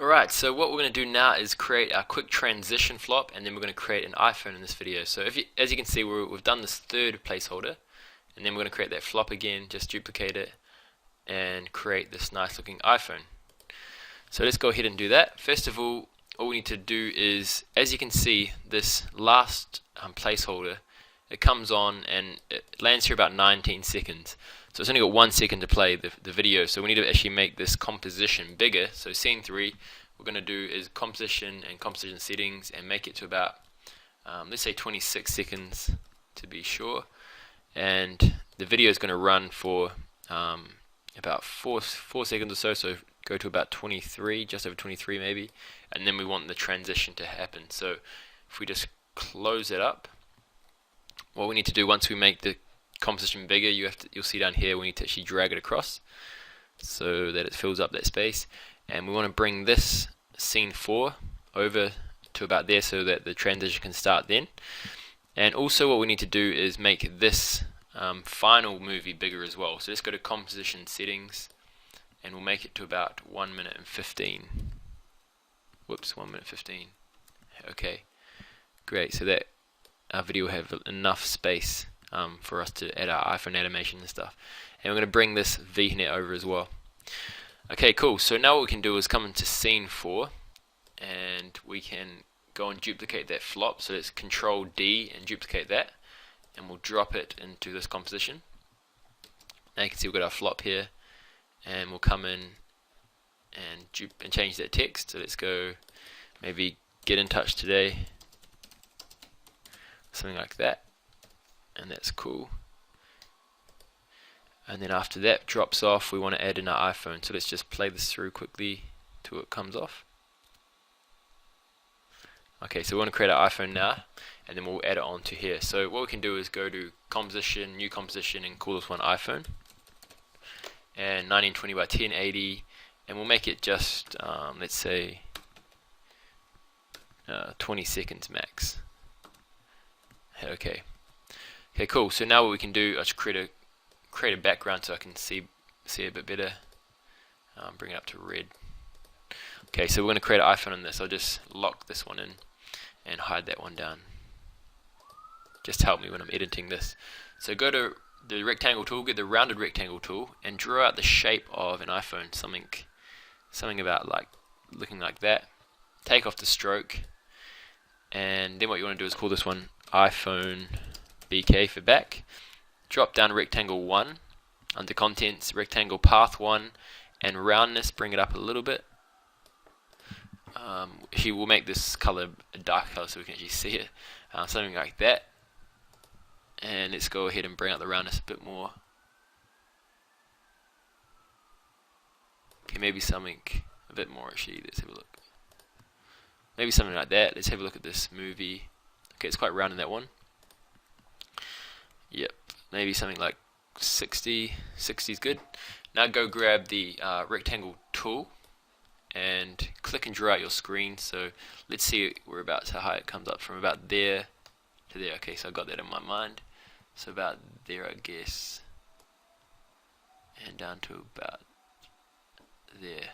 Alright, so what we're going to do now is create a quick transition flop, and then we're going to create an iPhone in this video. So as you can see, we've done this third placeholder, and then we're going to create that flop again, just duplicate it, and create this nice looking iPhone. So let's go ahead and do that. First of all we need to do is, as you can see, this last placeholder, it comes on and it lands here about 19 seconds. So it's only got 1 second to play the video, so we need to actually make this composition bigger. So scene 3, we're going to do is composition and composition settings and make it to about, let's say 26 seconds to be sure. And the video is going to run for about 4 seconds or so, so go to about 23, just over 23 maybe, and then we want the transition to happen. So if we just close it up, what we need to do once we make the composition bigger, you'll see down here we need to actually drag it across so that it fills up that space, and we want to bring this scene 4 over to about there so that the transition can start then. And also what we need to do is make this final movie bigger as well. So let's go to composition settings and we'll make it to about 1 minute and 15. Whoops, 1 minute 15. Okay, great. So that our video will have enough space for us to add our iPhone animation and stuff. And we're going to bring this VNet over as well. Okay, cool. So now what we can do is come into scene 4 and we can go and duplicate that flop. So let's Control D and duplicate that, and we'll drop it into this composition. Now you can see we've got our flop here, and we'll come in and change that text. So let's go maybe get in touch today, something like that, and that's cool. And then after that drops off, we want to add in our iPhone. So let's just play this through quickly till it comes off. Okay, so we want to create our iPhone now, and then we'll add it onto here. So what we can do is go to composition, new composition, and call this one iPhone, and 1920 by 1080, and we'll make it just let's say 20 seconds max. Okay, cool. So now what we can do is create a background so I can see a bit better. Bring it up to red. Okay, so we're going to create an iPhone on this. I'll just lock this one in and hide that one down. Just help me when I'm editing this. So go to the rectangle tool, get the rounded rectangle tool, and draw out the shape of an iPhone. Something about like looking like that. Take off the stroke, and then what you want to do is call this one iPhone BK for back. Drop down rectangle 1 under contents, rectangle path 1, and roundness, bring it up a little bit. Actually, we'll make this color a dark color so we can actually see it, something like that. And let's go ahead and bring out the roundness a bit more. Okay, maybe something a bit more actually. Let's have a look. Maybe something like that. Let's have a look at this movie. Okay, it's quite round in that one. Yep, maybe something like 60. 60 is good. Now go grab the rectangle tool and click and draw out your screen. So let's see how high it comes up, from about there to there. Okay, so I got that in my mind. So about there, I guess, and down to about there.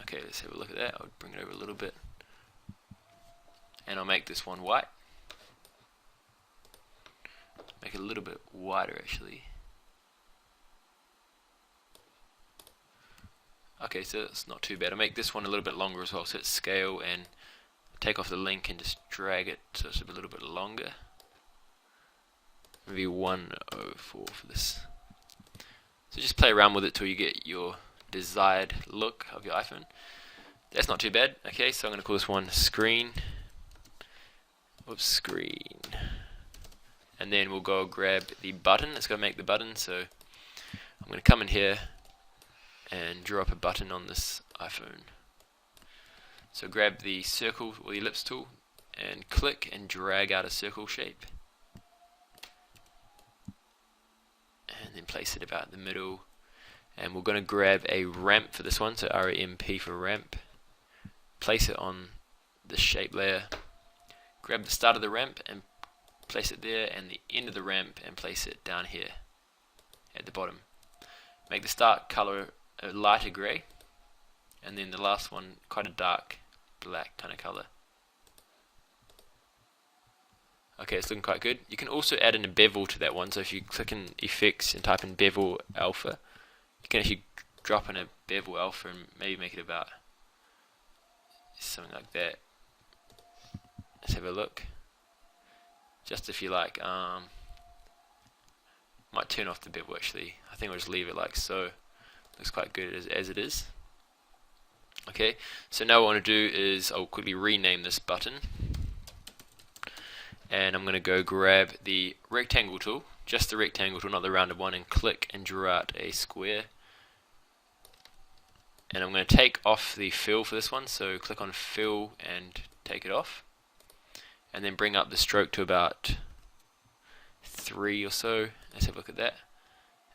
Okay, let's have a look at that. I'll bring it over a little bit, and I'll make this one white. Make it a little bit wider actually. Okay, so it's not too bad. I'll make this one a little bit longer as well. So it's scale and take off the link and just drag it so it's a little bit longer. Maybe 104 for this. So just play around with it till you get your desired look of your iPhone. That's not too bad. Okay, so I'm going to call this one screen. Whoops, screen. And then we'll go grab the button. Let's go make the button. So I'm going to come in here and draw up a button on this iPhone. So grab the circle or the ellipse tool and click and drag out a circle shape, and then place it about the middle. And we're going to grab a ramp for this one, so ramp for ramp. Place it on the shape layer. Grab the start of the ramp and place it there, and the end of the ramp and place it down here at the bottom. Make the start color a lighter grey, and then the last one quite a dark black kind of colour. Okay, it's looking quite good. You can also add in a bevel to that one, so if you click in effects and type in bevel alpha, you can actually drop in a bevel alpha and maybe make it about something like that. Let's have a look. Just if you like, might turn off the bevel actually. I think I'll just leave it like so. Looks quite good as it is. Okay, so now what I want to do is I'll quickly rename this button. And I'm going to go grab the rectangle tool, just the rectangle tool, not the rounded one, and click and draw out a square. And I'm going to take off the fill for this one, so click on fill and take it off. And then bring up the stroke to about 3 or so. Let's have a look at that.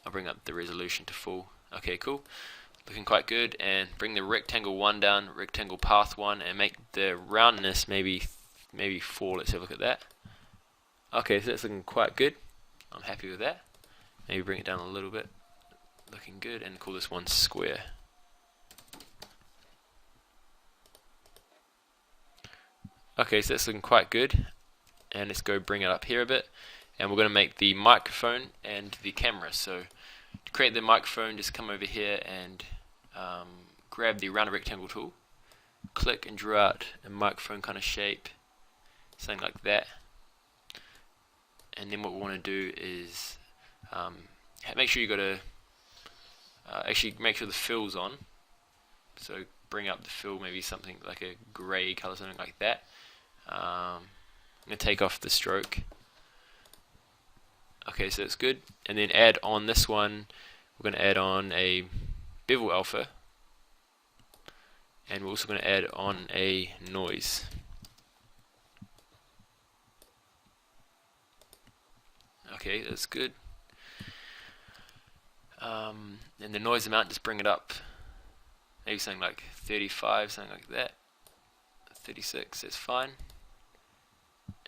I'll bring up the resolution to full. Okay, cool. Looking quite good. And bring the rectangle 1 down, rectangle path 1, and make the roundness maybe 4. Let's have a look at that. Okay, so that's looking quite good. I'm happy with that. Maybe bring it down a little bit. Looking good, and call this one square. Okay, so that's looking quite good. And let's go bring it up here a bit. And we're going to make the microphone and the camera. So to create the microphone, just come over here and grab the rounded rectangle tool. Click and draw out a microphone kind of shape. Something like that. And then what we want to do is make sure you got to actually make sure the fill's on. So bring up the fill, maybe something like a grey color, something like that. I'm going to take off the stroke. Okay, so it's good. And then add on this one, we're going to add on a bevel alpha. And we're also going to add on a noise. Okay, that's good. And the noise amount, just bring it up. Maybe something like 35, something like that. 36, that's fine.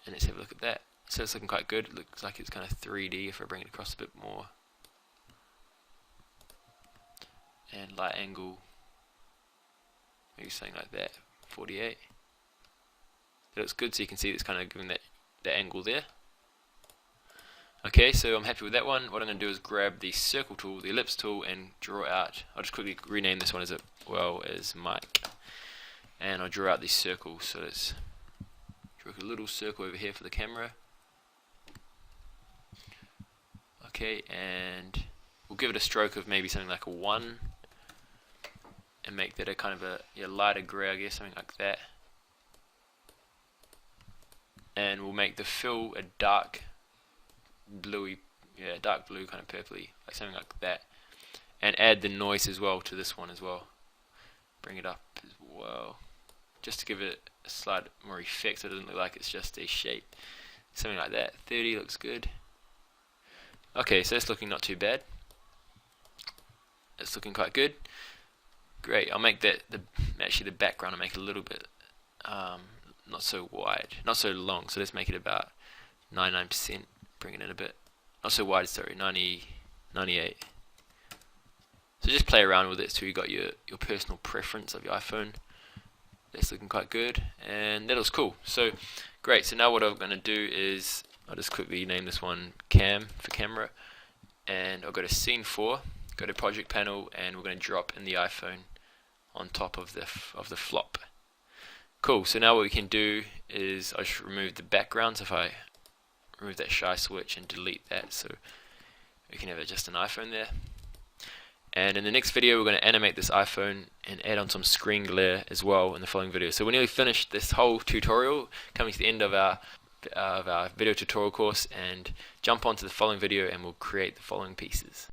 And let's have a look at that. So it's looking quite good. It looks like it's kind of 3D if I bring it across a bit more. And light angle, maybe something like that, 48. That looks good, so you can see it's kind of giving that angle there. Okay, so I'm happy with that one. What I'm going to do is grab the circle tool, the ellipse tool, and draw out. I'll just quickly rename this one as well as Mike. And I'll draw out these circles. So let's draw a little circle over here for the camera. Okay, and we'll give it a stroke of maybe something like a 1. And make that a kind of a lighter grey, I guess, something like that. And we'll make the fill a dark bluey, dark blue, kind of purpley, like something like that. And add the noise as well to this one as well. Bring it up as well, just to give it a slight more effect, so it doesn't look like it's just a shape. Something like that. 30 looks good. Okay, so that's looking not too bad. It's looking quite good. Great. I'll make that actually the background. I'll make it a little bit not so wide, not so long. So let's make it about 99%. Bring it in a bit. Not so wide, sorry, 90, 98. So just play around with it till you got your personal preference of your iPhone. That's looking quite good, and that looks cool. So great. So now what I'm going to do is I'll just quickly name this one Cam for camera, and I'll go to Scene 4, go to Project Panel, and we're going to drop in the iPhone on top of the flop. Cool. So now what we can do is I should remove the background. So if I remove that shy switch and delete that, so we can have just an iPhone there. And in the next video we're going to animate this iPhone and add on some screen glare as well in the following video. So we're nearly finished this whole tutorial, coming to the end of our video tutorial course, and jump onto the following video and we'll create the following pieces.